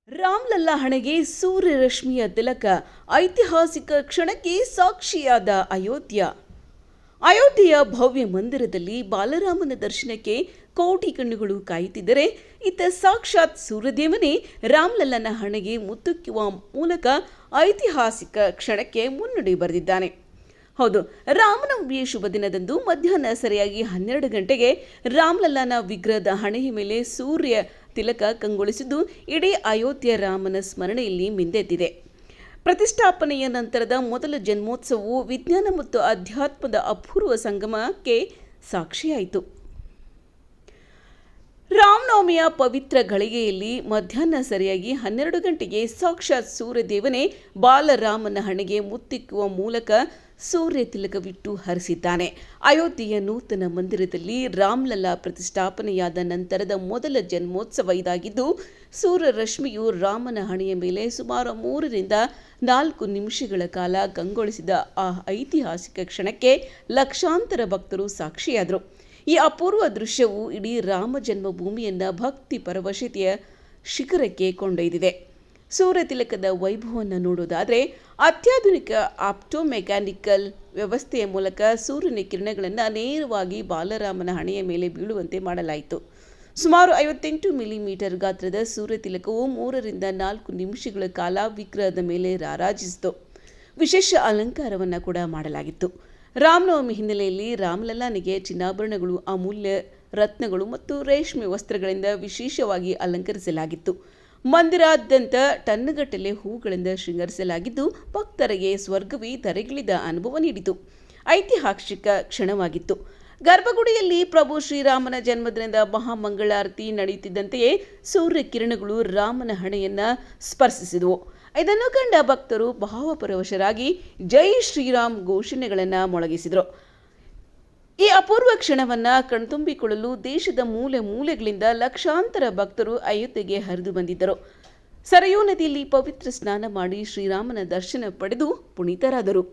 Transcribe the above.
ರಾಮ್ಲಲ್ಲಾ ಹಣೆಗೆ ಸೂರ್ಯರಶ್ಮಿಯ ತಿಲಕ, ಐತಿಹಾಸಿಕ ಕ್ಷಣಕ್ಕೆ ಸಾಕ್ಷಿಯಾದ ಅಯೋಧ್ಯ. ಅಯೋಧ್ಯೆಯ ಭವ್ಯ ಮಂದಿರದಲ್ಲಿ ಬಾಲರಾಮನ ದರ್ಶನಕ್ಕೆ ಕೋಟಿ ಕಣ್ಣುಗಳು ಕಾಯುತ್ತಿದ್ದರೆ, ಇತ್ತ ಸಾಕ್ಷಾತ್ ಸೂರ್ಯದೇವನೇ ರಾಮ್ಲಲ್ಲನ ಹಣೆಗೆ ಮುತ್ತುಕ್ಕುವ ಮೂಲಕ ಐತಿಹಾಸಿಕ ಕ್ಷಣಕ್ಕೆ ಮುನ್ನುಡಿ ಬರೆದಿದ್ದಾನೆ. ಹೌದು, ರಾಮನವಮಿಯ ಶುಭ ದಿನದಂದು ಮಧ್ಯಾಹ್ನ ಸರಿಯಾಗಿ 12 ಗಂಟೆಗೆ ರಾಮ್ಲಲ್ಲನ ವಿಗ್ರಹದ ಹಣೆಯ ಮೇಲೆ ಸೂರ್ಯ ತಿಲಕ ಕಂಗೊಳಿಸಿದ್ದು ಇಡೀ ಅಯೋಧ್ಯೆ ರಾಮನ ಸ್ಮರಣೆಯಲ್ಲಿ ಮಿಂದೆದ್ದಿದೆ. ಪ್ರತಿಷ್ಠಾಪನೆಯ ನಂತರದ ಮೊದಲ ಜನ್ಮೋತ್ಸವವು ವಿಜ್ಞಾನ ಮತ್ತು ಅಧ್ಯಾತ್ಮದ ಅಪೂರ್ವ ಸಂಗಮಕ್ಕೆ ಸಾಕ್ಷಿಯಾಯಿತು. ರಾಮನವಮಿಯ ಪವಿತ್ರ ಗಳಿಗೆಯಲ್ಲಿ ಮಧ್ಯಾಹ್ನ ಸರಿಯಾಗಿ 12 ಗಂಟೆಗೆ ಸಾಕ್ಷಾತ್ ಸೂರ್ಯದೇವನೇ ಬಾಲರಾಮನ ಹಣೆಗೆ ಮುತ್ತಿಕ್ಕುವ ಮೂಲಕ ಸೂರ್ಯ ತಿಲಕವಿಟ್ಟು ಹರಿಸಿದ್ದಾನೆ. ಅಯೋಧ್ಯೆಯ ನೂತನ ಮಂದಿರದಲ್ಲಿ ರಾಮ್ಲಲ್ಲಾ ಪ್ರತಿಷ್ಠಾಪನೆಯಾದ ನಂತರದ ಮೊದಲ ಜನ್ಮೋತ್ಸವ ಇದಾಗಿದ್ದು, ಸೂರ್ಯ ರಶ್ಮಿಯು ರಾಮನ ಹಣೆಯ ಮೇಲೆ ಸುಮಾರು 3 ರಿಂದ 4 ನಿಮಿಷಗಳ ಕಾಲ ಕಂಗೊಳಿಸಿದ ಆ ಐತಿಹಾಸಿಕ ಕ್ಷಣಕ್ಕೆ ಲಕ್ಷಾಂತರ ಭಕ್ತರು ಸಾಕ್ಷಿಯಾದರು. ಈ ಅಪೂರ್ವ ದೃಶ್ಯವು ಇಡೀ ರಾಮ ಜನ್ಮಭೂಮಿಯನ್ನ ಭಕ್ತಿ ಪರವಶತೆಯ ಶಿಖರಕ್ಕೆ ಕೊಂಡೊಯ್ದಿದೆ. ಸೂರ್ಯ ತಿಲಕದ ವೈಭವವನ್ನು ನೋಡೋದಾದರೆ, ಅತ್ಯಾಧುನಿಕ ಆಪ್ಟೋಮೆಕ್ಯಾನಿಕಲ್ ವ್ಯವಸ್ಥೆಯ ಮೂಲಕ ಸೂರ್ಯನ ಕಿರಣಗಳನ್ನು ನೇರವಾಗಿ ಬಾಲರಾಮನ ಹಣೆಯ ಮೇಲೆ ಬೀಳುವಂತೆ ಮಾಡಲಾಯಿತು. ಸುಮಾರು 58 ಮಿಲಿಮೀಟರ್ ಗಾತ್ರದ ಸೂರ್ಯ ತಿಲಕವು 3 ರಿಂದ 4 ನಿಮಿಷಗಳ ಕಾಲ ವಿಗ್ರಹದ ಮೇಲೆ ರಾರಾಜಿಸಿತು. ವಿಶೇಷ ಅಲಂಕಾರವನ್ನು ಕೂಡ ಮಾಡಲಾಗಿತ್ತು. ರಾಮನವಮಿ ಹಿನ್ನೆಲೆಯಲ್ಲಿ ರಾಮ್ಲಲ್ಲಾನಿಗೆ ಚಿನ್ನಾಭರಣಗಳು, ಅಮೂಲ್ಯ ರತ್ನಗಳು ಮತ್ತು ರೇಷ್ಮೆ ವಸ್ತ್ರಗಳಿಂದ ವಿಶೇಷವಾಗಿ ಅಲಂಕರಿಸಲಾಗಿತ್ತು. ಮಂದಿರಾದ್ಯಂತ ಟನ್ಗಟ್ಟಲೆ ಹೂಗಳಿಂದ ಶೃಂಗರಿಸಲಾಗಿದ್ದು, ಭಕ್ತರಿಗೆ ಸ್ವರ್ಗವೇ ಧರೆಗಿಳಿದ ಅನುಭವ ನೀಡಿತು. ಐತಿಹಾಸಿಕ ಕ್ಷಣವಾಗಿತ್ತು. ಗರ್ಭಗುಡಿಯಲ್ಲಿ ಪ್ರಭು ಶ್ರೀರಾಮನ ಜನ್ಮದಿನದ ಮಹಾಮಂಗಳಾರತಿ ನಡೆಯುತ್ತಿದ್ದಂತೆಯೇ ಸೂರ್ಯ ಕಿರಣಗಳು ರಾಮನ ಹಣೆಯನ್ನ ಸ್ಪರ್ಶಿಸಿದವು. ಇದನ್ನು ಕಂಡ ಭಕ್ತರು ಭಾವಪರವಶರಾಗಿ ಜೈ ಶ್ರೀರಾಮ್ ಘೋಷಣೆಗಳನ್ನು ಮೊಳಗಿಸಿದರು. ಈ ಅಪೂರ್ವ ಕ್ಷಣವನ್ನು ಕಣ್ತುಂಬಿಕೊಳ್ಳಲು ದೇಶದ ಮೂಲೆ ಮೂಲೆಗಳಿಂದ ಲಕ್ಷಾಂತರ ಭಕ್ತರು ಅಯೋಧ್ಯೆಗೆ ಹರಿದು ಬಂದಿದ್ದರು. ಸರಯೂ ನದಿಯಲ್ಲಿ ಪವಿತ್ರ ಸ್ನಾನ ಮಾಡಿ ಶ್ರೀರಾಮನ ದರ್ಶನ ಪಡೆದು ಪುನೀತರಾದರು.